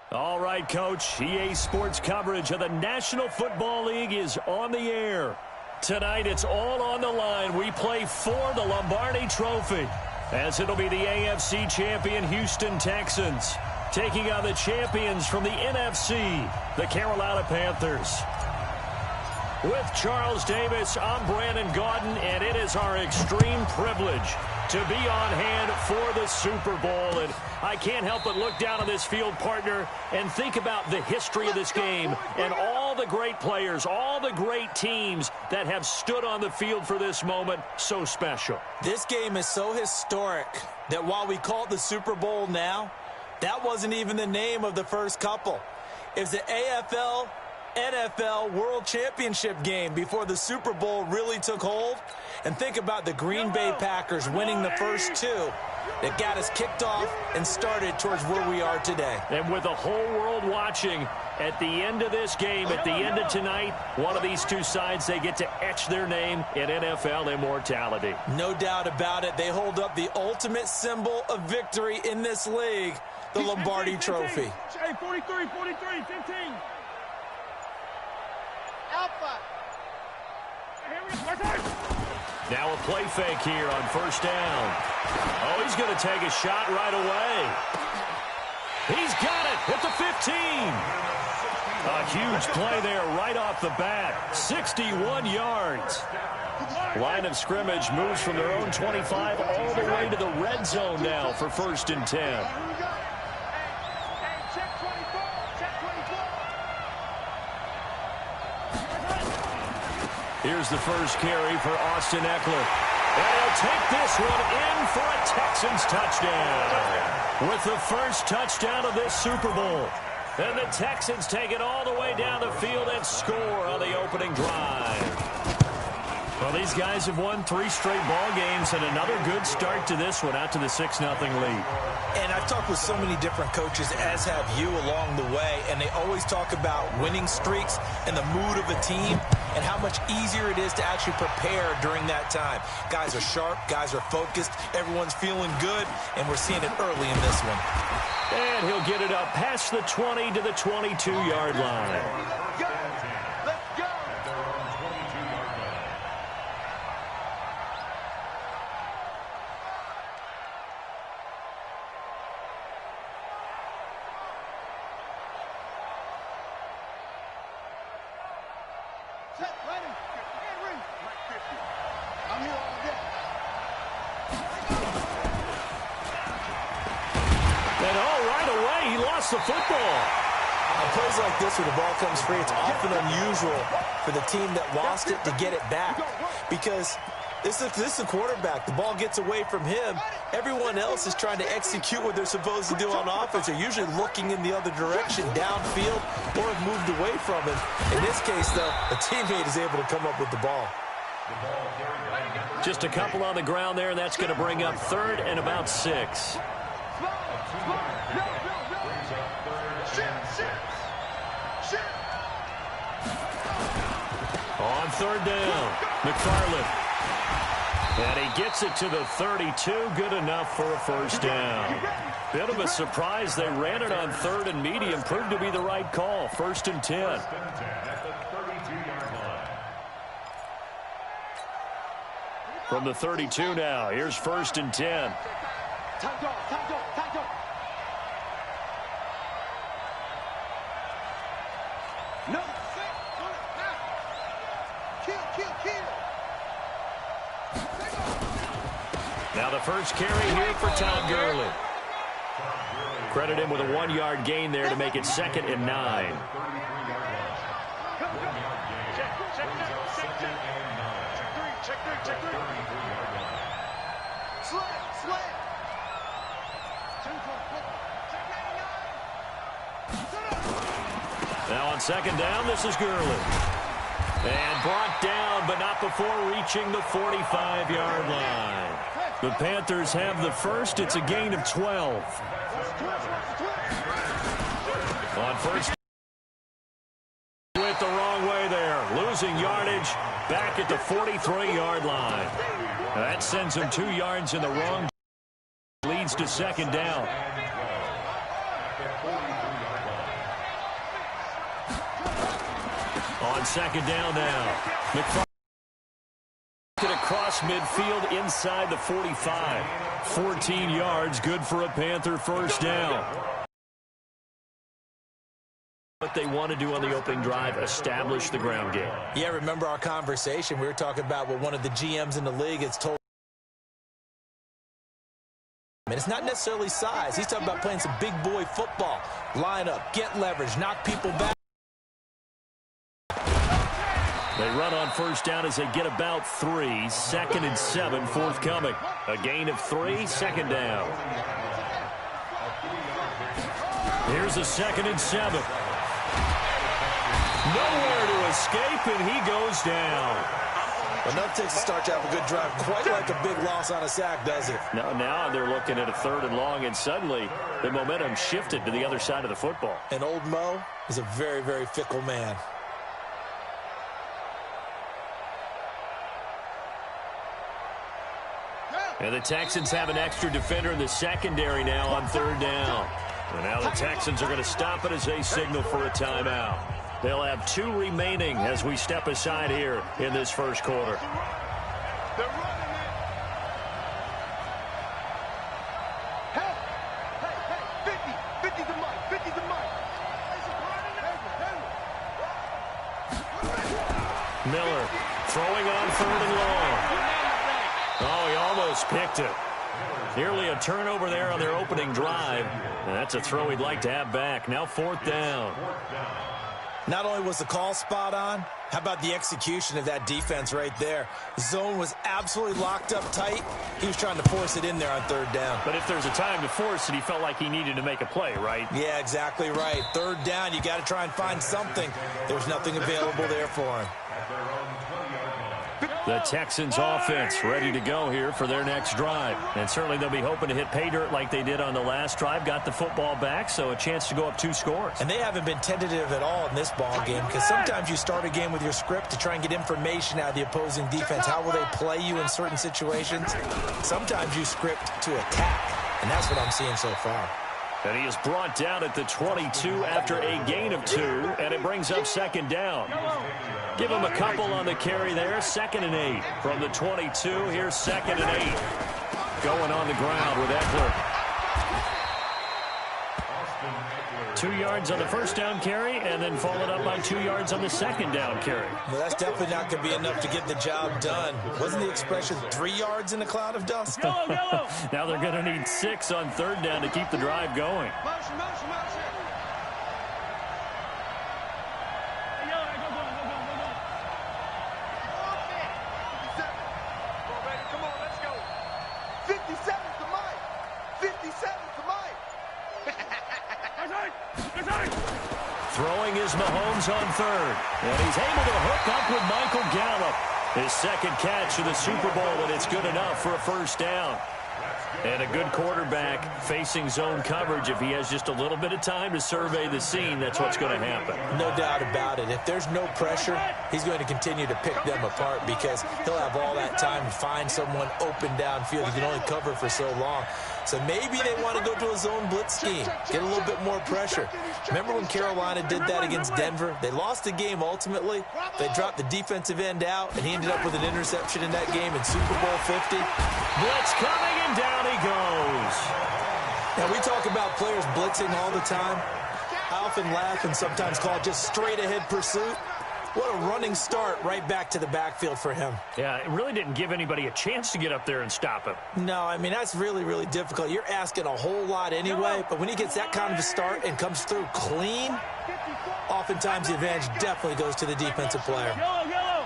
All right, Coach. EA Sports coverage of the National Football League is on the air. Tonight, it's all on the line. We play for the Lombardi Trophy, as it'll be the AFC champion Houston Texans taking on the champions from the NFC, the Carolina Panthers. With Charles Davis, I'm Brandon Gaudin, and it is our extreme privilege to be on hand for the Super Bowl. And I can't help but look down on this field, partner, and think about the history of this game and all the great players, all the great teams that have stood on the field for this moment. So special. This game is so historic that while we call it the Super Bowl now, that wasn't even the name of the first couple. It was the AFL NFL World Championship game before the Super Bowl really took hold. And think about the Green Bay Packers winning the first two that got us kicked off and started towards where we are today. And with the whole world watching, at the end of this game, at the end of tonight, one of these two sides, they get to etch their name in NFL immortality. No doubt about it. They hold up the ultimate symbol of victory in this league, the Lombardi Trophy. Hey, 43, 15. Alpha. Now a play fake here on first down. Oh, he's going to take a shot right away. He's got it at the 15. A huge play there right off the bat. 61 yards. Line of scrimmage moves from their own 25 all the way to the red zone now for 1st and 10. Here's the first carry for Austin Ekeler. And he'll take this one in for a Texans touchdown. With the first touchdown of this Super Bowl. And the Texans take it all the way down the field and score on the opening drive. Well, these guys have won 3 straight ball games and another good start to this one out to the 6-0 lead. And I've talked with so many different coaches, as have you, along the way, and they always talk about winning streaks and the mood of a team and how much easier it is to actually prepare during that time. Guys are sharp, guys are focused, everyone's feeling good, and we're seeing it early in this one. And he'll get it up past the 20 to the 22-yard line. The football. On plays like this where the ball comes free, it's often unusual for the team that lost it to get it back, because this is the quarterback. The ball gets away from him. Everyone else is trying to execute what they're supposed to do on offense. They're usually looking in the other direction, downfield, or have moved away from him. In this case, though, a teammate is able to come up with the ball. Just a couple on the ground there, and that's going to bring up 3rd and about 6. On 3rd down, McFarland. And he gets it to the 32, good enough for a first down. Bit of a surprise. They ran it on 3rd and medium, proved to be the right call. 1st and 10. From the 32 now, here's 1st and 10. No. Now the first carry here for Todd Gurley. Credit him with a 1-yard gain there to make it 2nd and 9. Now on 2nd down, this is Gurley. And brought down, but not before reaching the 45-yard line. The Panthers have the first. It's a gain of 12. On first, went the wrong way there. Losing yardage back at the 43-yard line. That sends him 2 yards in the wrong. Leads to 2nd down. on second down now. McFarland across midfield inside the 45. 14 yards, good for a Panther first down. What they want to do on the opening drive, establish the ground game. Yeah, remember our conversation. We were talking about what one of the GMs in the league has told. And it's not necessarily size. He's talking about playing some big boy football. Line up, get leverage, knock people back. They run on first down as they get about 3. 2nd and 7 forthcoming. A gain of 3, second down. Here's a 2nd and 7. Nowhere to escape, and he goes down. Enough takes to start to have a good drive. Quite like a big loss on a sack, does it? Now they're looking at a 3rd and long, and suddenly the momentum shifted to the other side of the football. And old Mo is a very, very fickle man. And the Texans have an extra defender in the secondary now on 3rd down. And now the Texans are going to stop it as they signal for a timeout. They'll have 2 remaining as we step aside here in this first quarter. They're running it. Hey, 50 to Mike, 50 to Mike. Miller throwing on 3rd and long. Oh, he almost picked it. Nearly a turnover there on their opening drive. And that's a throw he'd like to have back. Now 4th down. Not only was the call spot on, how about the execution of that defense right there? The zone was absolutely locked up tight. He was trying to force it in there on 3rd down. But if there's a time to force it, he felt like he needed to make a play, right? Yeah, exactly right. 3rd down, you got to try and find something. There's nothing available there for him. The Texans offense ready to go here for their next drive. And certainly they'll be hoping to hit pay dirt like they did on the last drive. Got the football back, so a chance to go up 2 scores. And they haven't been tentative at all in this ball game, because sometimes you start a game with your script to try and get information out of the opposing defense. How will they play you in certain situations? Sometimes you script to attack, and that's what I'm seeing so far. And he is brought down at the 22 after a gain of 2, and it brings up 2nd down. Give him a couple on the carry there. 2nd and 8 from the 22. Here's 2nd and 8. Going on the ground with Eckler. 2 yards on the first down carry, and then followed up by 2 yards on the second down carry. Well, that's definitely not going to be enough to get the job done. Wasn't the expression 3 yards in a cloud of dust? Go, go. Now they're going to need 6 on 3rd down to keep the drive going. Motion, motion, motion. Come on, let's go. 57 to Mike. 57 to Mike. Throwing is Mahomes on 3rd. And he's able to hook up with Michael Gallup. His 2nd catch of the Super Bowl, and it's good enough for a first down. And a good quarterback facing zone coverage. If he has just a little bit of time to survey the scene, that's what's going to happen. No doubt about it. If there's no pressure, he's going to continue to pick them apart, because he'll have all that time to find someone open downfield. He can only cover for so long. So maybe they want to go to a zone blitz scheme, get a little bit more pressure. Remember when Carolina did that against Denver? They lost the game ultimately. They dropped the defensive end out, and he ended up with an interception in that game in Super Bowl 50. Blitz coming, and down he goes. Now, we talk about players blitzing all the time. I often laugh and sometimes call it just straight-ahead pursuit. What a running start right back to the backfield for him. Yeah, it really didn't give anybody a chance to get up there and stop him. No, I mean, that's really, really difficult. You're asking a whole lot anyway, but when he gets that kind of a start and comes through clean, oftentimes the advantage definitely goes to the defensive player. Yellow, yellow.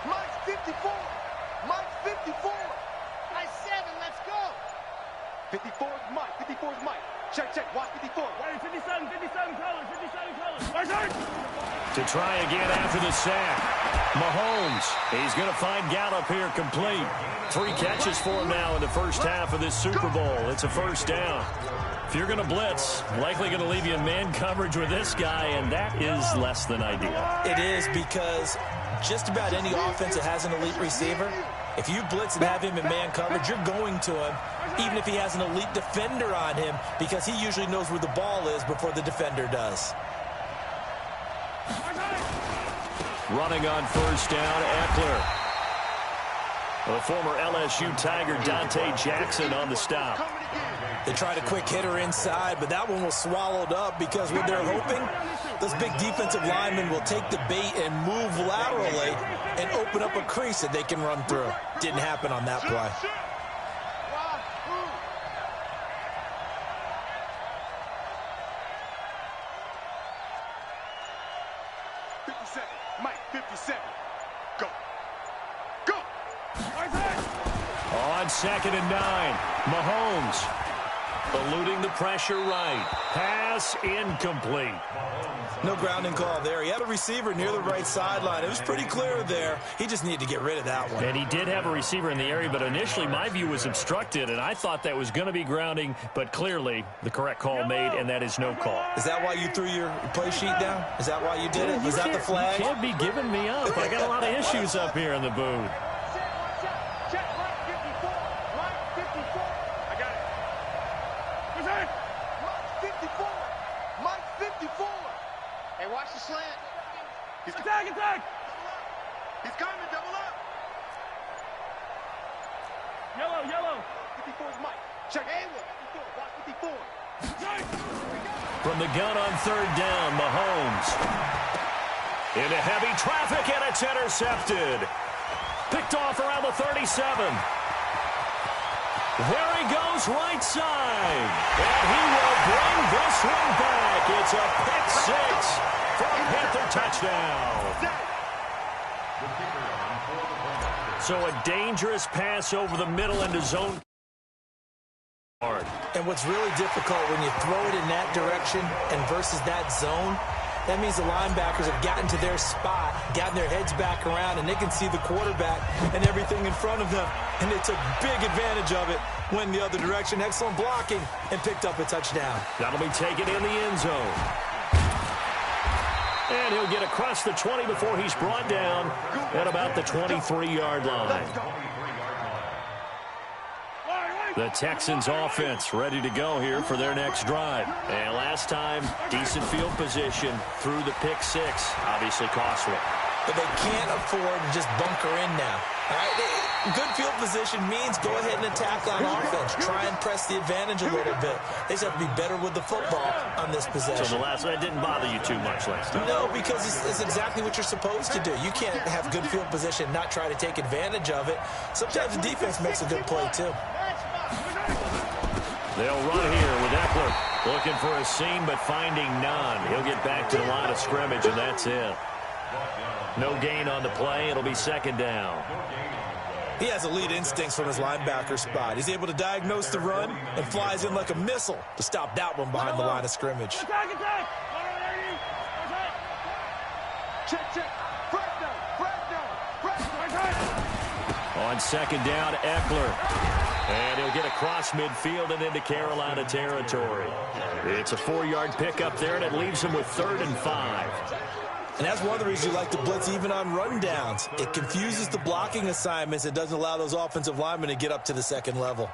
Mike's 54. Mike's 54. Nice 7, let's go. 54 is Mike. 54 is Mike. Check, check. Watch 54. 57, 57 colors, 57 colors. To try again after the sack. Mahomes, he's going to find Gallup here complete. 3 catches for him now in the first half of this Super Bowl. It's a first down. If you're going to blitz, likely going to leave you in man coverage with this guy, and that is less than ideal. It is, because just about any offense that has an elite receiver, if you blitz and have him in man coverage, you're going to him, even if he has an elite defender on him, because he usually knows where the ball is before the defender does. Running on first down, Eckler. The former LSU Tiger Dante Jackson on the stop. They tried a quick hitter inside, but that one was swallowed up because what they're hoping, those big defensive linemen will take the bait and move laterally and open up a crease that they can run through. Didn't happen on that play. Mike, 57. Go. On 2nd and 9, Mahomes eluding the pressure right. Pass incomplete. No grounding call there. He had a receiver near the right sideline. It was pretty clear there. He just needed to get rid of that one. And he did have a receiver in the area, but initially my view was obstructed, and I thought that was going to be grounding, but clearly the correct call made, and that is no call. Is that why you threw your play sheet down? Is that why you did it? Was that the flag? You can't be giving me up. I got a lot of issues up here in the booth. Check Mike 54. Mike 54. I got it. Present. Mike 54. Mike 54. Hey, watch the slant. He's attack. He's coming. Double up. Yellow. 54 is Mike. Check. Hey, 54. Watch 54. From the gun on 3rd down, Mahomes. Into heavy traffic, and it's intercepted. Picked off around the 37. There he goes, right side. And he will bring this one back. It's a pick 6 for a Panther touchdown. So a dangerous pass over the middle into zone. And what's really difficult when you throw it in that direction and versus that zone, that means the linebackers have gotten to their spot, gotten their heads back around, and they can see the quarterback and everything in front of them. And they took big advantage of it, went the other direction. Excellent blocking, and picked up a touchdown. That'll be taken in the end zone. And he'll get across the 20 before he's brought down at about the 23-yard line. The Texans offense ready to go here for their next drive. And last time, decent field position through the pick 6. Obviously costly. But they can't afford to just bunker in now. All right? Good field position means go ahead and attack on offense. Try and press the advantage a little bit. They just have to be better with the football on this possession. So the last one didn't bother you too much last time? No, because it's exactly what you're supposed to do. You can't have good field position and not try to take advantage of it. Sometimes the defense makes a good play, too. They'll run here with Eckler. Looking for a seam, but finding none. He'll get back to the line of scrimmage, and that's it. No gain on the play. It'll be 2nd down. He has elite instincts from his linebacker spot. He's able to diagnose the run and flies in like a missile to stop that one behind the line of scrimmage. Attack. Check. On 2nd down, Eckler. And he'll get across midfield and into Carolina territory. It's a 4-yard pickup there, and it leaves him with 3rd and 5. And that's one of the reasons you like to blitz even on rundowns. It confuses the blocking assignments. It doesn't allow those offensive linemen to get up to the 2nd level.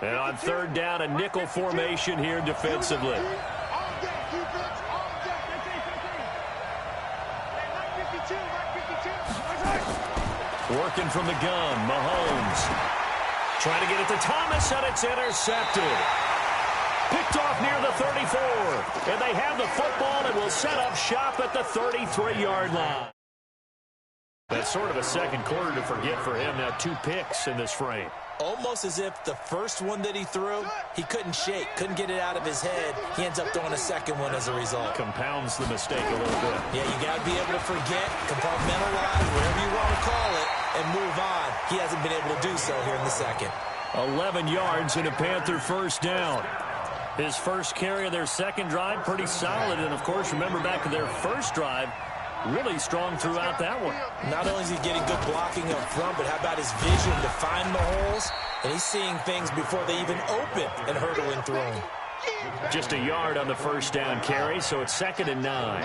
And on 3rd down, a nickel formation here defensively. Working from the gun, Mahomes. Trying to get it to Thomas, and it's intercepted. Picked off near the 34. And they have the football and will set up shop at the 33-yard line. That's sort of a second quarter to forget for him. Now 2 picks in this frame. Almost as if the first one that he threw, he couldn't shake, couldn't get it out of his head. He ends up throwing a second one as a result. Compounds the mistake a little bit. Yeah, you got to be able to forget, compartmentalize, whatever you want to call it, and move on. He hasn't been able to do so here in the 2nd. 11 yards and a Panther first down. His first carry of their 2nd drive, pretty solid. And, of course, remember back to their first drive, really strong throughout that one. Not only is he getting good blocking up front, but how about his vision to find the holes? And he's seeing things before they even open and hurdling through them. Just a yard on the first down carry, so it's 2nd and 9.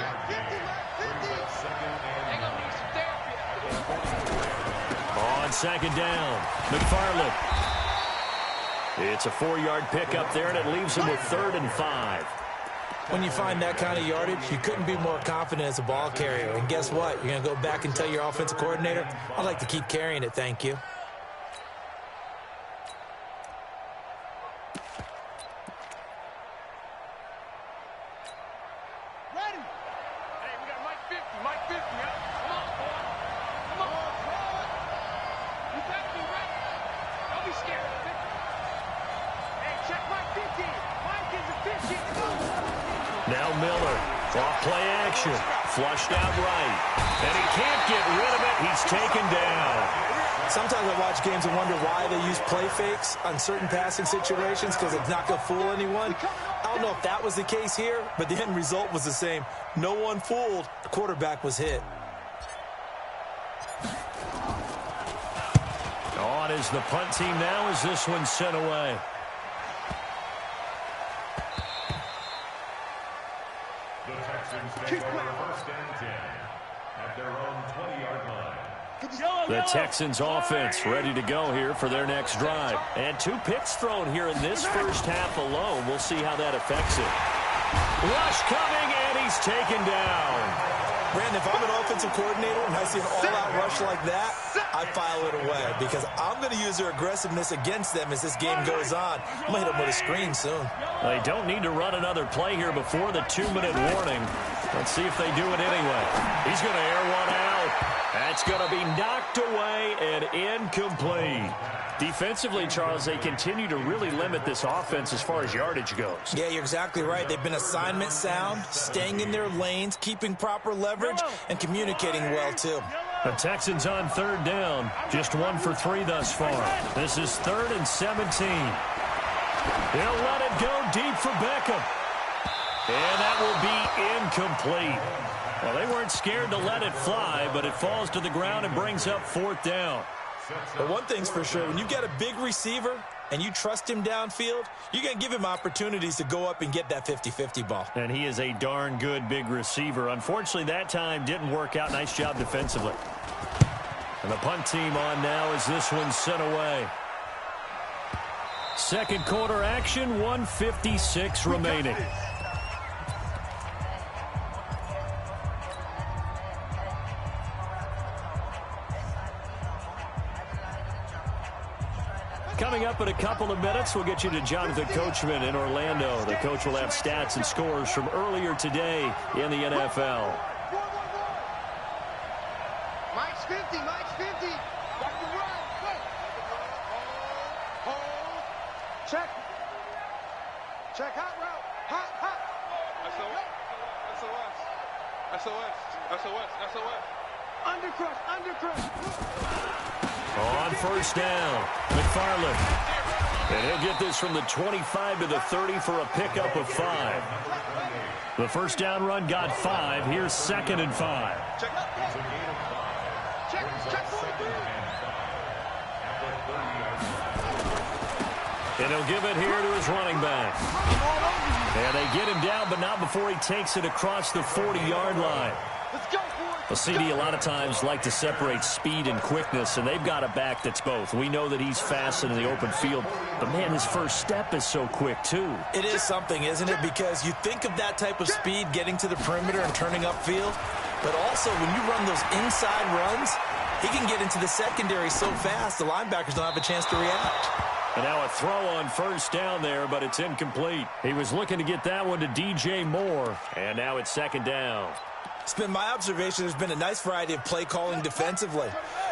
On 2nd down, McFarland. It's a 4-yard pickup there, and it leaves him with 3rd and 5. When you find that kind of yardage, you couldn't be more confident as a ball carrier. And guess what? You're going to go back and tell your offensive coordinator, I'd like to keep carrying it, thank you. Ready? Hey, we got Mike 50. Mike 50, huh? Come on, boy. Come on. You got to be ready. Don't be scared of it. Hey, check Mike 50. Mike is a 50. Now Miller, off play action, flushed out right, and he can't get rid of it. He's taken down. Sometimes I watch games and wonder why they use play fakes on certain passing situations, because it's not going to fool anyone. I don't know if that was the case here, but the end result was the same. No one fooled. The quarterback was hit. On is the punt team now as this one's sent away. The Texans offense ready to go here for their next drive. And 2 picks thrown here in this first half alone. We'll see how that affects it. Rush coming, and he's taken down. Brandon, if I'm an offensive coordinator and I see an all-out rush like that, I file it away because I'm going to use their aggressiveness against them as this game goes on. I'm going to hit them with a screen soon. They don't need to run another play here before the 2-minute warning. Let's see if they do it anyway. He's going to air one out. That's going to be knocked away and incomplete. Defensively, Charles, they continue to really limit this offense as far as yardage goes. Yeah, you're exactly right. They've been assignment sound, staying in their lanes, keeping proper leverage, and communicating well, too. The Texans on 3rd down. Just 1 for 3 thus far. This is 3rd and 17. They'll let it go deep for Beckham. And that will be incomplete. Well, they weren't scared to let it fly, but it falls to the ground and brings up 4th down. But one thing's for sure, when you got a big receiver and you trust him downfield, you're going to give him opportunities to go up and get that 50-50 ball. And he is a darn good big receiver. Unfortunately, that time didn't work out. Nice job defensively. And the punt team on now as this one's sent away. Second quarter action, 1:56 remaining. Coming up in a couple of minutes, we'll get you to Jonathan Coachman in Orlando. The coach will have stats and scores from earlier today in the NFL. Mike's 50. Mike's 50. Got the run. Hold. Check. Check. Hot route. Hot. SOS. Undercrush. On first down, McFarland. And he'll get this from the 25 to the 30 for a pickup of 5. The first down run got 5. Here's 2nd and 5. Check. And he'll give it here to his running back. And they get him down, but not before he takes it across the 40-yard line. Let's go. Well, CD a lot of times like to separate speed and quickness, and they've got a back that's both. We know that he's fast in the open field, but, man, his first step is so quick, too. It is something, isn't it? Because you think of that type of speed getting to the perimeter and turning upfield, but also when you run those inside runs, he can get into the secondary so fast the linebackers don't have a chance to react. And now a throw on first down there, but it's incomplete. He was looking to get that one to DJ Moore, and now it's 2nd down. It's been my observation there's been a nice variety of play calling defensively.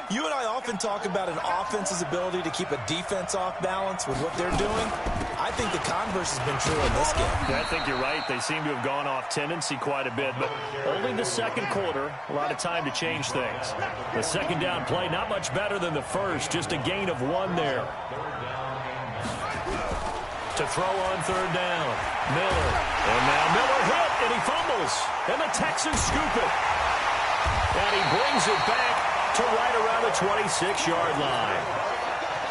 You and I often talk about an offense's ability to keep a defense off balance with what they're doing. I think the converse has been true in this game. Yeah, I think you're right. They seem to have gone off tendency quite a bit, but only the second quarter, a lot of time to change things. The second down play, not much better than the first, just a gain of 1 there. To throw on 3rd down, Miller. And now Miller hit, and he fumbles. And the Texans scoop it. And he brings it back to right around the 26-yard line.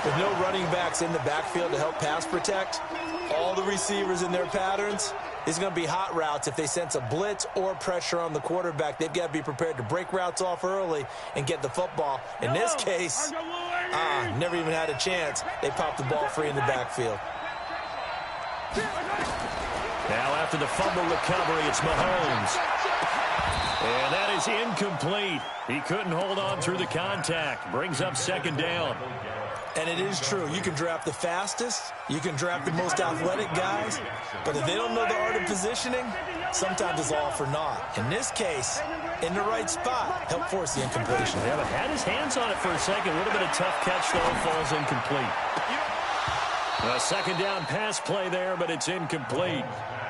With no running backs in the backfield to help pass protect, all the receivers in their patterns, it's going to be hot routes. If they sense a blitz or pressure on the quarterback, they've got to be prepared to break routes off early and get the football. In this case, never even had a chance. They popped the ball free in the backfield. Now after the fumble recovery, it's Mahomes. And that is incomplete. He couldn't hold on through the contact. Brings up second down. And it is true. You can draft the fastest. You can draft the most athletic guys. But if they don't know the art of positioning, sometimes it's all for naught. In this case, in the right spot, help force the incompletion. Yeah, but had his hands on it for a second. Would have been a tough catch, though. Falls incomplete. A second down pass play there, but it's incomplete.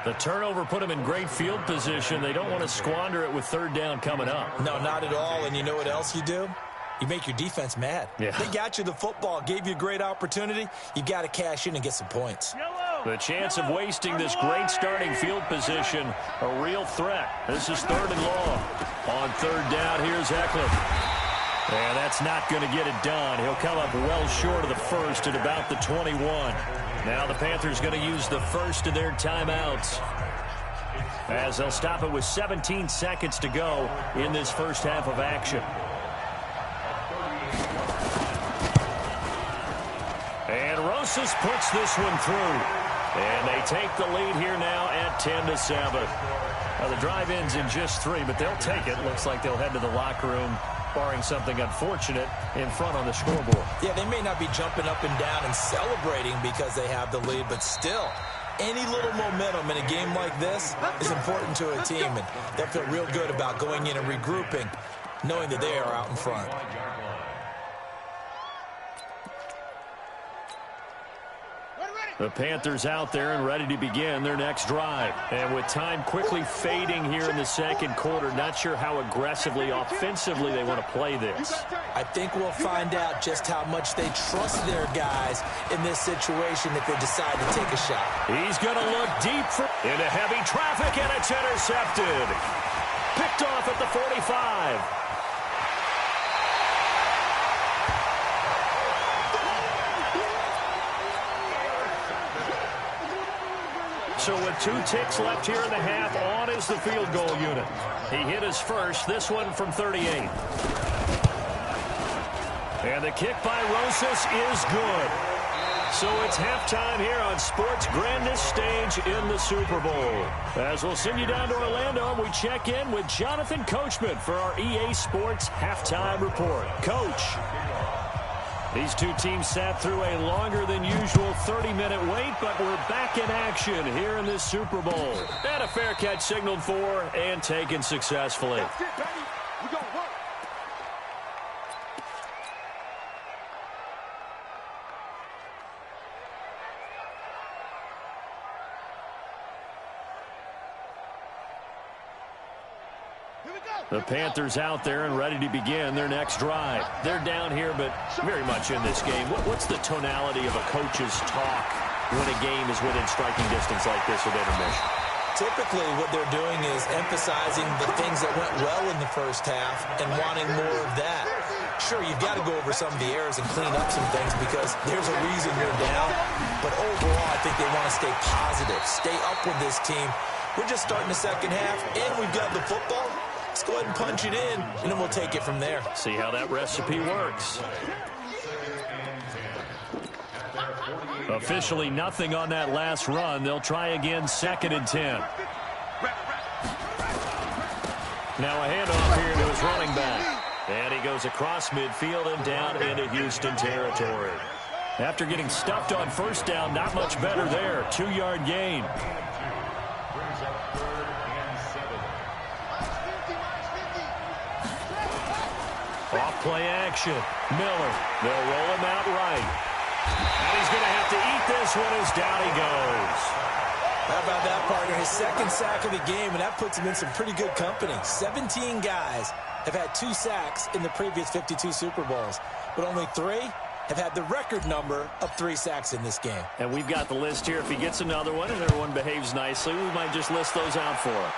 The turnover put him in great field position. They don't want to squander it with third down coming up. No, not at all. And you know what else you do? You make your defense mad. Yeah. They got you the football, gave you a great opportunity. You got to cash in and get some points. The chance of wasting this great starting field position, a real threat. This is third and long. On third down, here's Eckler. And that's not going to get it done. He'll come up well short of the first at about the 21. Now the Panthers going to use the first of their timeouts, as they'll stop it with 17 seconds to go in this first half of action. And Rosas puts this one through. And they take the lead here now at 10-7. Now the drive ends in just 3, but they'll take it. Looks like they'll head to the locker room, barring something unfortunate, in front on the scoreboard. Yeah, they may not be jumping up and down and celebrating because they have the lead, but still, any little momentum in a game like this is important to a team, and they'll feel real good about going in and regrouping, knowing that they are out in front. The Panthers out there and ready to begin their next drive. And with time quickly fading here in the second quarter, not sure how aggressively, offensively they want to play this. I think we'll find out just how much they trust their guys in this situation if they decide to take a shot. He's going to look deep into heavy traffic, and it's intercepted. Picked off at the 45. So with 2 ticks left here in the half, on is the field goal unit. He hit his first, this one from 38. And the kick by Rosas is good. So it's halftime here on sports' grandest stage in the Super Bowl. As we'll send you down to Orlando, we check in with Jonathan Coachman for our EA Sports Halftime Report. Coach. These two teams sat through a longer than usual 30-minute wait, but we're back in action here in this Super Bowl. And a fair catch signaled for and taken successfully. That's it, baby. We gonna work. The Panthers out there and ready to begin their next drive. They're down here, but very much in this game. What's the tonality of a coach's talk when a game is within striking distance like this at intermission? Typically, what they're doing is emphasizing the things that went well in the first half and wanting more of that. Sure, you've got to go over some of the errors and clean up some things because there's a reason you're down. But overall, I think they want to stay positive, stay up with this team. We're just starting the second half, and we've got the football. Let's go ahead and punch it in, and then we'll take it from there. See how that recipe works. Officially nothing on that last run. They'll try again, 2nd and 10. Now a handoff here to his running back. And he goes across midfield and down into Houston territory. After getting stuffed on first down, not much better there. 2-yard gain. Off play action. Miller. They'll roll him out right. And he's going to have to eat this one as down he goes. How about that, partner? His 2nd sack of the game, and that puts him in some pretty good company. 17 guys have had 2 sacks in the previous 52 Super Bowls, but only 3 have had the record number of 3 sacks in this game. And we've got the list here. If he gets another one and everyone behaves nicely, we might just list those out for him.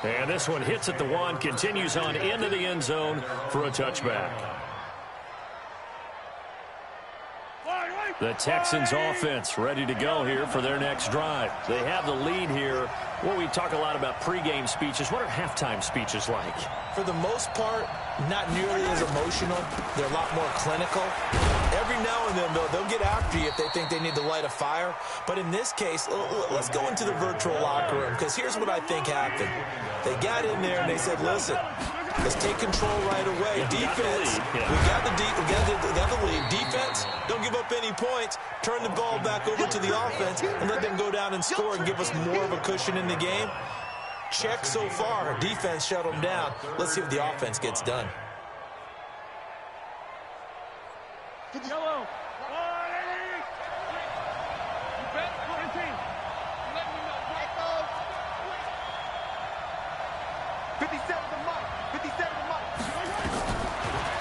And this one hits at the 1, continues on into the end zone for a touchback. The Texans offense ready to go here for their next drive. They have the lead here. Well, we talk a lot about pregame speeches. What are halftime speeches like? For the most part, not nearly as emotional. They're a lot more clinical. Every now and then, they'll get after you if they think they need to light a fire. But in this case, let's go into the virtual locker room, because here's what I think happened. They got in there and they said, listen, let's take control right away. Defense, we got the lead. Defense, don't give up any points. Turn the ball back over to the offense and let them go down and score and give us more of a cushion in the game. Check so far. Defense shut them down. Let's see if the offense gets done. Yellow.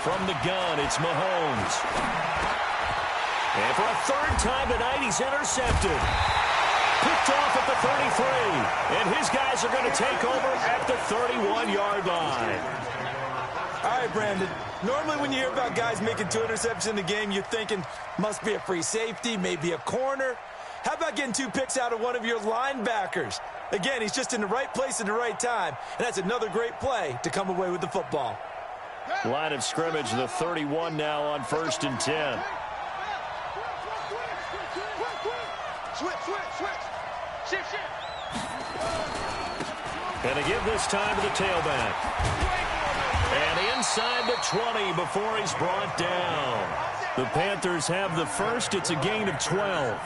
From the gun, it's Mahomes. And for a third time tonight, he's intercepted. Picked off at the 33. And his guys are going to take over at the 31-yard line. All right, Brandon. Normally when you hear about guys making 2 interceptions in the game, you're thinking must be a free safety, maybe a corner. How about getting 2 picks out of one of your linebackers? Again, he's just in the right place at the right time, and that's another great play to come away with the football. Line of scrimmage, the 31 now on 1st and 10. Switch. And they give this time to the tailback. And inside the 20 before he's brought down. The Panthers have the first. It's a gain of 12.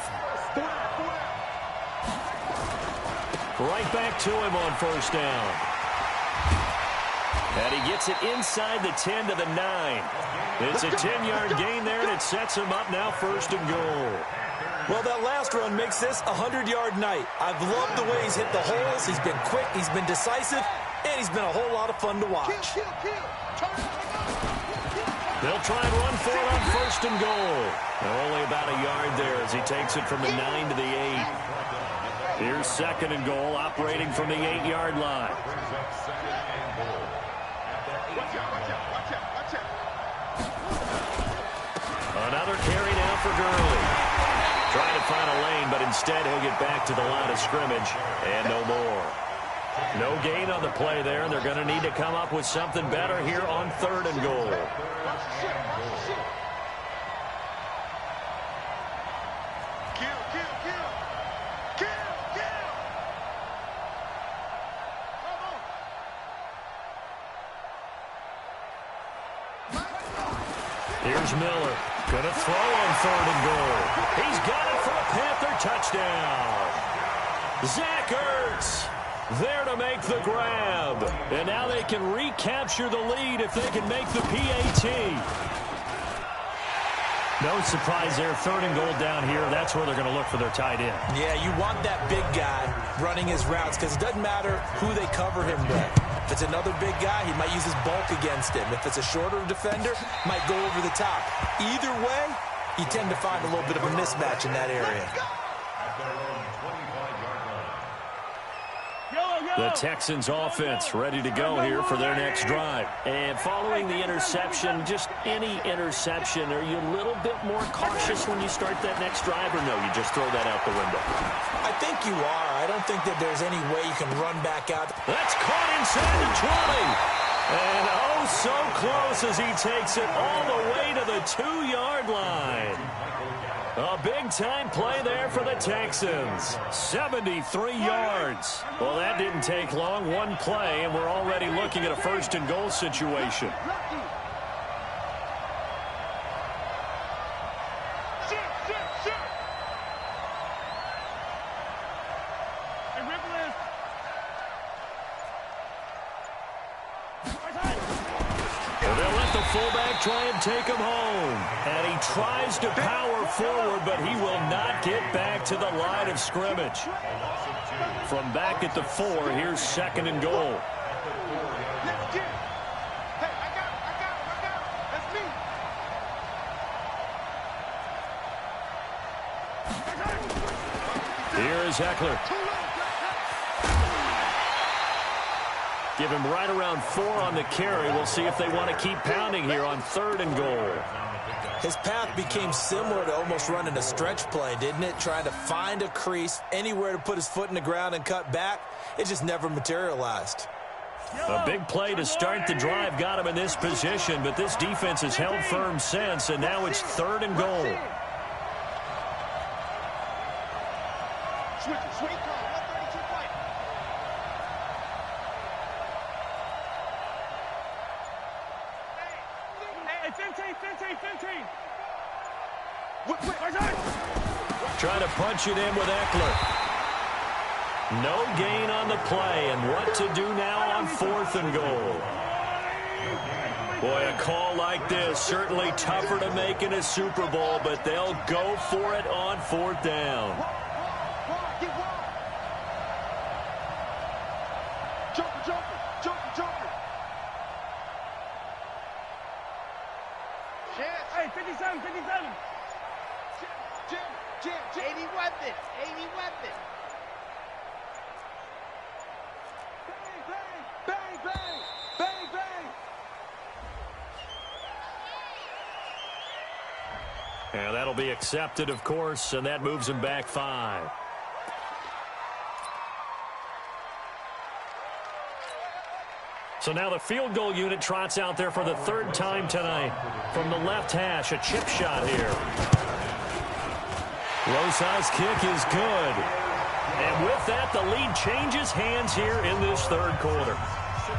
Right back to him on 1st down. And he gets it inside the 10 to the 9. It's a 10-yard gain there, and it sets him up now 1st and goal. Well, that last run makes this a 100-yard night. I've loved the way he's hit the holes. He's been quick, he's been decisive, and he's been a whole lot of fun to watch. They'll try and run for it on 1st and goal. Only about a yard there as he takes it from the 9 to the 8. Here's 2nd and goal, operating from the 8-yard line. Another carry now for Gurley. Trying to find a lane, but instead he'll get back to the line of scrimmage, and no more. No gain on the play there, and they're going to need to come up with something better here on 3rd and goal. Here's Miller. Going to throw on 3rd and goal. He's got it for a Panther touchdown. Zach Ertz there to make the grab. And now they can recapture the lead if they can make the PAT. No surprise there. 3rd and goal down here. That's where they're going to look for their tight end. Yeah, you want that big guy running his routes because it doesn't matter who they cover him with. If it's another big guy, he might use his bulk against him. If it's a shorter defender, might go over the top. Either way, you tend to find a little bit of a mismatch in that area. The Texans offense ready to go here for their next drive. And following the interception, just any interception, are you a little bit more cautious when you start that next drive, or no, you just throw that out the window? I think you are. I don't think that there's any way you can run back out. That's caught inside the 20. And oh, so close as he takes it all the way to the 2-yard line. A big-time play there for the Texans. 73 yards. Well, that didn't take long. One play, and we're already looking at a 1st and goal situation. Fullback try and take him home. And he tries to power forward, but he will not get back to the line of scrimmage. From back at the 4, here's 2nd and goal. Here's Eckler. Give him right around 4 on the carry. We'll see if they want to keep pounding here on 3rd and goal. His path became similar to almost running a stretch play, didn't it? Trying to find a crease, anywhere to put his foot in the ground and cut back. It just never materialized. A big play to start the drive got him in this position, but this defense has held firm since, and now it's 3rd and goal. Sweet call, 132 fight. Hey, 15. Trying to punch it in with Eckler. No gain on the play, and what to do now on 4th and goal. Boy, a call like this, certainly tougher to make in a Super Bowl, but they'll go for it on 4th down. Joker. Hey, 57. Jim. 80 weapons. Bang. And that'll be accepted, of course, and that moves him back 5. So now the field goal unit trots out there for the 3rd time tonight. From the left hash, a chip shot here. Rosas' kick is good. And with that, the lead changes hands here in this 3rd quarter.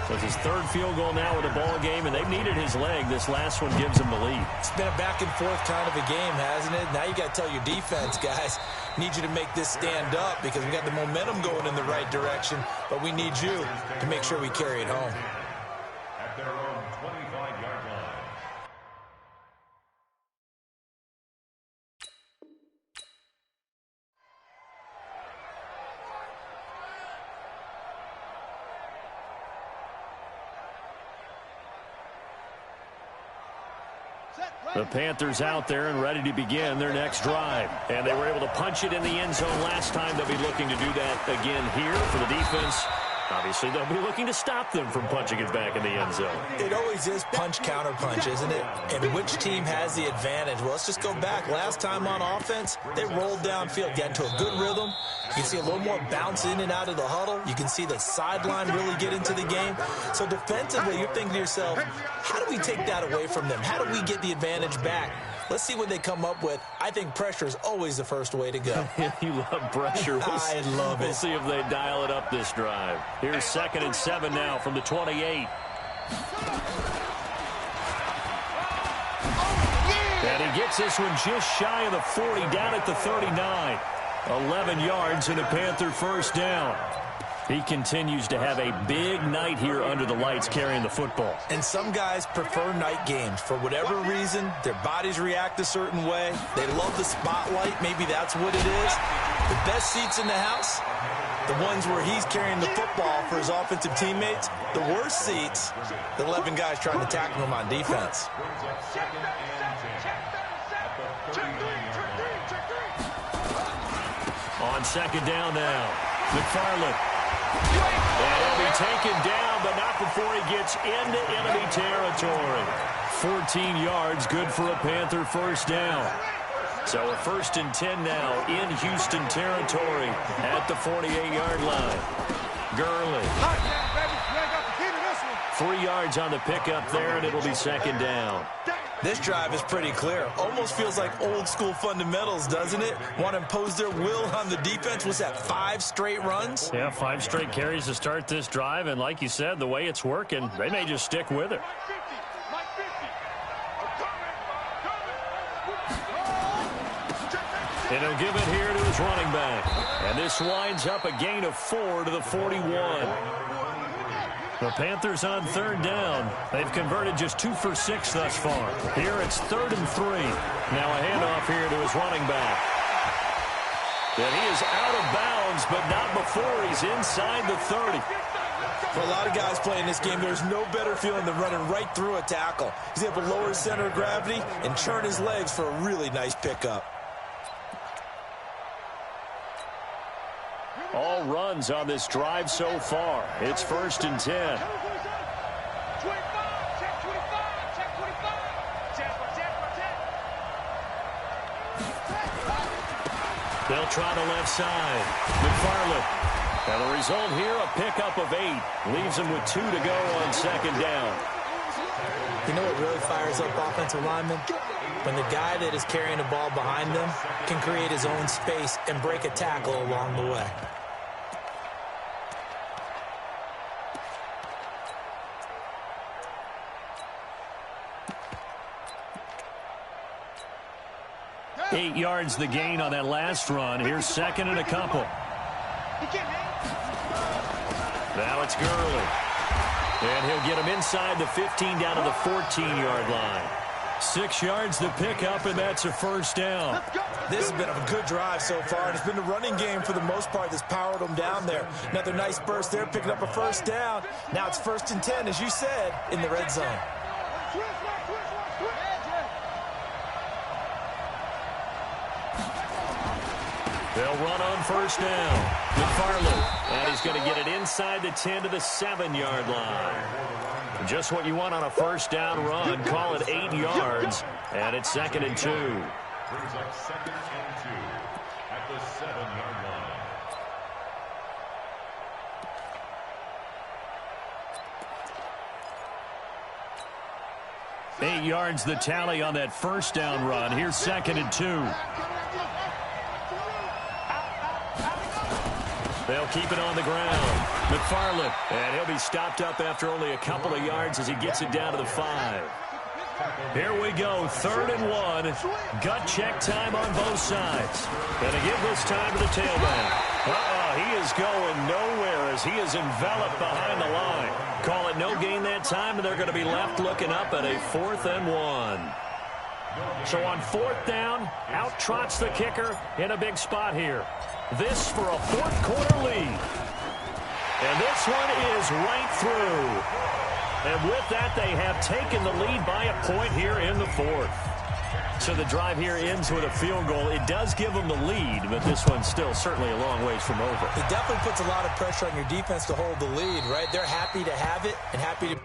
So it's his 3rd field goal now with the ball game, and they've needed his leg. This last one gives him the lead. It's been a back-and-forth kind of a game, hasn't it? Now you got to tell your defense, guys, need you to make this stand up because we got the momentum going in the right direction, but we need you to make sure we carry it home. At their own 25-yard line. The Panthers out there and ready to begin their next drive. And they were able to punch it in the end zone last time. They'll be looking to do that again here for the defense. Obviously, they'll be looking to stop them from punching it back in the end zone. It always is punch-counter-punch, isn't it? And which team has the advantage? Well, let's just go back. Last time on offense, they rolled downfield, got into a good rhythm. You can see a little more bounce in and out of the huddle. You can see the sideline really get into the game. So defensively, you're thinking to yourself, how do we take that away from them? How do we get the advantage back? Let's see what they come up with. I think pressure is always the first way to go. You love pressure. I love it. We'll see if they dial it up this drive. Here's 2nd and 7 now from the 28. And he gets this one just shy of the 40, down at the 39. 11 yards and a Panther 1st down. He continues to have a big night here under the lights carrying the football. And some guys prefer night games. For whatever reason, their bodies react a certain way. They love the spotlight. Maybe that's what it is. The best seats in the house, the ones where he's carrying the football for his offensive teammates. The worst seats, the 11 guys trying to tackle him on defense. On 2nd down now, McFarland. And he'll be taken down, but not before he gets into enemy territory. 14 yards, good for a Panther 1st down. So a 1st and 10 now in Houston territory at the 48-yard line. Gurley. 3 yards on the pickup there, and it'll be 2nd down. This drive is pretty clear. Almost feels like old-school fundamentals, doesn't it? Want to impose their will on the defense. Was that 5 straight runs? Yeah, 5 straight carries to start this drive, and like you said, the way it's working, they may just stick with it. And he'll give it here to his running back. And this winds up a gain of 4 to the 41. The Panthers on 3rd down. They've converted just 2 for 6 thus far. Here it's 3rd and 3. Now a handoff here to his running back. And he is out of bounds, but not before he's inside the 30. For a lot of guys playing this game, there's no better feeling than running right through a tackle. He's able to lower his center of gravity and churn his legs for a really nice pickup. all runs on this drive so far. It's 1st and 10. 25, check 25, check 25. Check. They'll try the left side. McFarland. And the result here, a pickup of 8. Leaves them with 2 to go on 2nd down. You know what really fires up offensive linemen? When the guy that is carrying the ball behind them can create his own space and break a tackle along the way. Eight yards the gain on that last run. Here's 2nd and a couple. Now it's Gurley. And he'll get him inside the 15 down to the 14-yard line. 6 yards to pick up, and that's a 1st down. This has been a good drive so far, and it's been the running game for the most part that's powered them down there. Another nice burst there, picking up a 1st down. Now it's 1st and 10, as you said, in the red zone. They'll run on 1st down. McFarland. And he's going to get it inside the 10 to the 7-yard line. Just what you want on a 1st down run. Call it 8 yards. And it's 2nd and 2. Brings up 2nd and 2 at the 7-yard line. 8 yards the tally on that 1st down run. Here's 2nd and 2. They'll keep it on the ground. McFarland, and he'll be stopped up after only a couple of yards as he gets it down to the 5. Here we go, 3rd and 1. Gut check time on both sides. And to give this time to the tailback. He is going nowhere as he is enveloped behind the line. Call it no gain that time, and they're going to be left looking up at a 4th and 1. So on 4th down, out trots the kicker in a big spot here. This for a 4th quarter lead. And this one is right through. And with that, they have taken the lead by a point here in the 4th. So the drive here ends with a field goal. It does give them the lead, but this one's still certainly a long ways from over. It definitely puts a lot of pressure on your defense to hold the lead, right? They're happy to have it and happy to...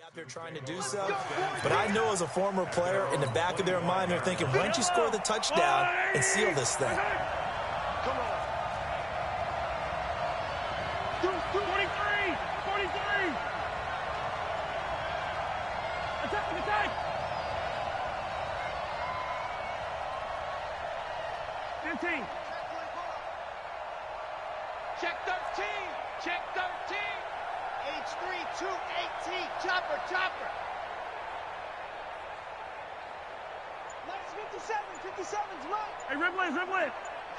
out there trying to do so, but I know as a former player, in the back of their mind, they're thinking, why don't you score the touchdown and seal this thing? Come on. 43! Attack! 15. Check 13! Check 13! H3-2-8-T, chopper. Nice 57's right. Hey, Riblin.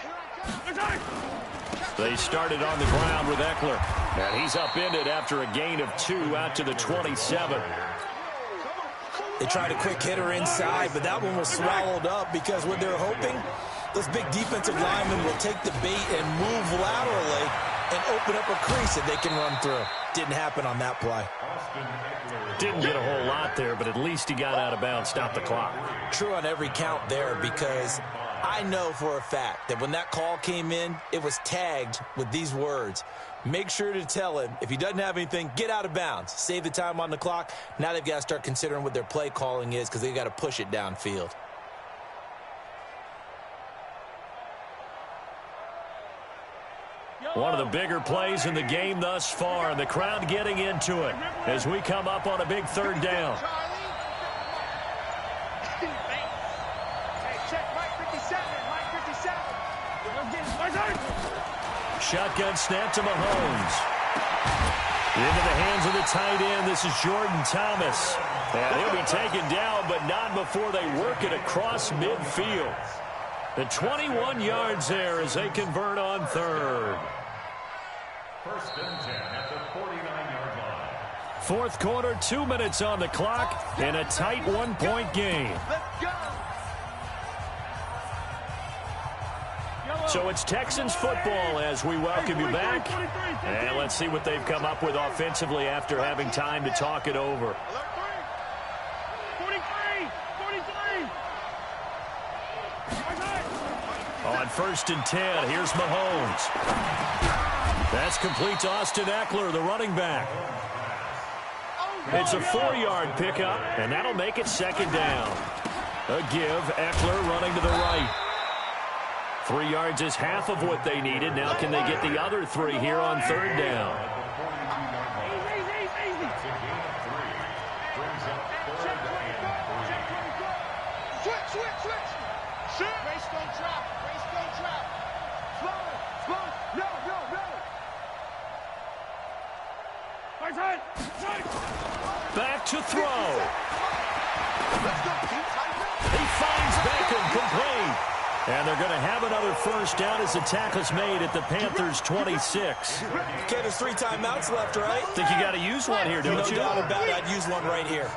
Here I come. They started on the ground with Eckler. And he's upended after a gain of 2 out to the 27. They tried a quick hitter inside, but that one was swallowed up because what they're hoping, those big defensive linemen will take the bait and move laterally and open up a crease that they can run through. Didn't happen on that play. Didn't get a whole lot there, but at least he got out of bounds, stopped the clock. True on every count there, because I know for a fact that when that call came in, it was tagged with these words. Make sure to tell him, if he doesn't have anything, get out of bounds. Save the time on the clock. Now they've got to start considering what their play calling is because they've got to push it downfield. One of the bigger plays in the game thus far, and the crowd getting into it as we come up on a big 3rd down. shotgun snap to Mahomes. Into the hands of the tight end. This is Jordan Thomas. And he'll be taken down, but not before they work it across midfield. The 21 yards there as they convert on third. First and 10 at the 49-yard line. Fourth quarter, 2 minutes on the clock in a tight one-point game. Let's go. So it's Texans football as we welcome you back. And let's see what they've come up with offensively after having time to talk it over. 43. On first and 10, here's Mahomes. That's complete to Austin Eckler, the running back. It's a 4-yard pickup, and that'll make it second down. A give, Eckler running to the right. 3 yards is half of what they needed. Now can they get the other 3 here on third down? Switch. Race don't drop. Slow. No. Back to throw. Let's go, He finds Beckham complete. And they're going to have another first down as the tackle's made at the Panthers' 26. Okay, there's 3 timeouts left, right? Think you got to use one here, don't you? No doubt about it. I'd use one right here.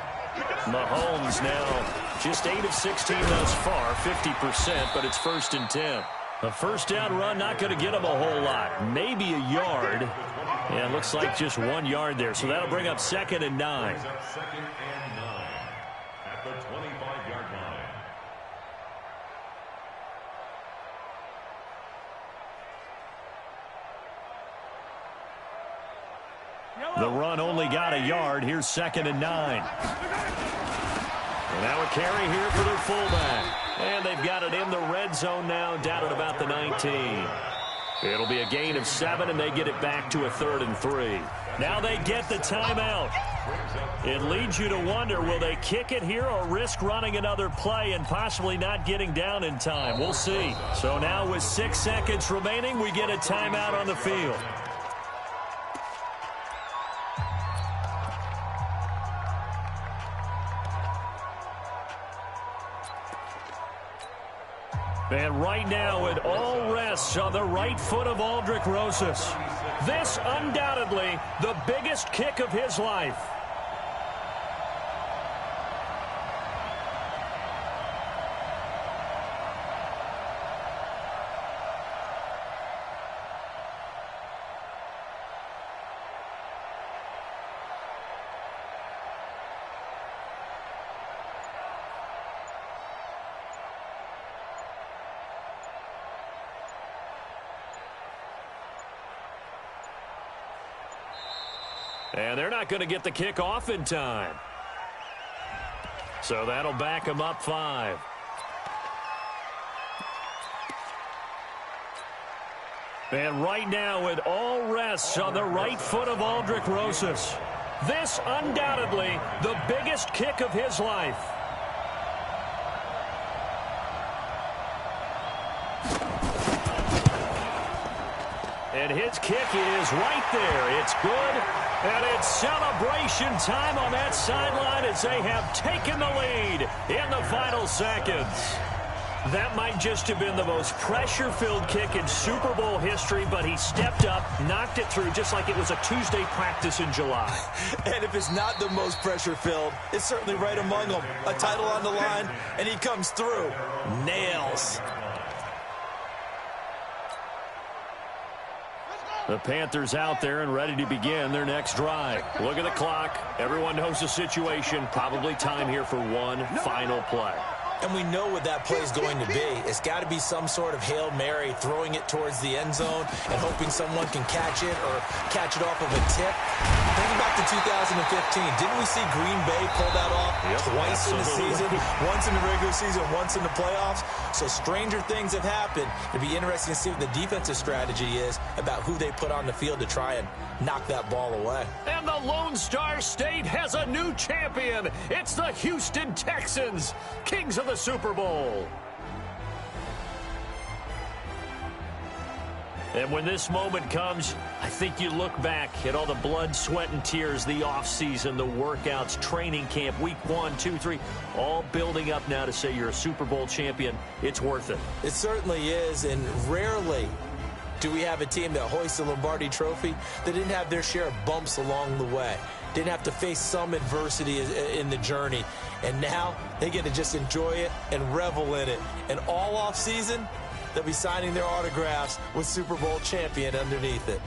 Mahomes now just 8 of 16 thus far, 50%, but it's first and 10. A first down run not going to get him a whole lot. Maybe a yard. And it looks like just 1 yard there. So that'll bring up second and 9. Second and 9 at the 25-yard line. The run only got a yard. Here's second and 9. And now a carry here for their fullback. And they've got it in the red zone now, down at about the 19. It'll be a gain of 7, and they get it back to a 3rd and 3. Now they get the timeout. It leads you to wonder, will they kick it here or risk running another play and possibly not getting down in time? We'll see. So now with 6 seconds remaining, we get a timeout on the field. And right now, it all rests on the right foot of Aldrick Rosas. This undoubtedly the biggest kick of his life. And they're not going to get the kick off in time. So that'll back them up 5. And right now it all rests on the right foot of Aldrick Rosas. This undoubtedly the biggest kick of his life. And his kick is right there. It's good. And it's celebration time on that sideline as they have taken the lead in the final seconds. That might just have been the most pressure-filled kick in Super Bowl history, but he stepped up, knocked it through just like it was a Tuesday practice in July. And if it's not the most pressure-filled, it's certainly right among them. A title on the line, and he comes through. Nails. The Panthers out there and ready to begin their next drive. Look at the clock. Everyone knows the situation. Probably time here for one final play. And we know what that play is going to be. It's got to be some sort of Hail Mary, throwing it towards the end zone and hoping someone can catch it or catch it off of a tip. Think back to 2015. Didn't we see Green Bay pull that off twice in the season? Once in the regular season, once in the playoffs. So stranger things have happened. It'd be interesting to see what the defensive strategy is about who they put on the field to try and knock that ball away. And the Lone Star State has a new champion. It's the Houston Texans, kings of the Super Bowl. And when this moment comes, I think you look back at all the blood, sweat, and tears, the offseason, the workouts, training camp, week 1, 2, 3, all building up now to say you're a Super Bowl champion. It's worth it. It certainly is, and rarely do we have a team that hoists the Lombardi Trophy that didn't have their share of bumps along the way, didn't have to face some adversity in the journey, and now they get to just enjoy it and revel in it. And all offseason, they'll be signing their autographs with Super Bowl champion underneath it.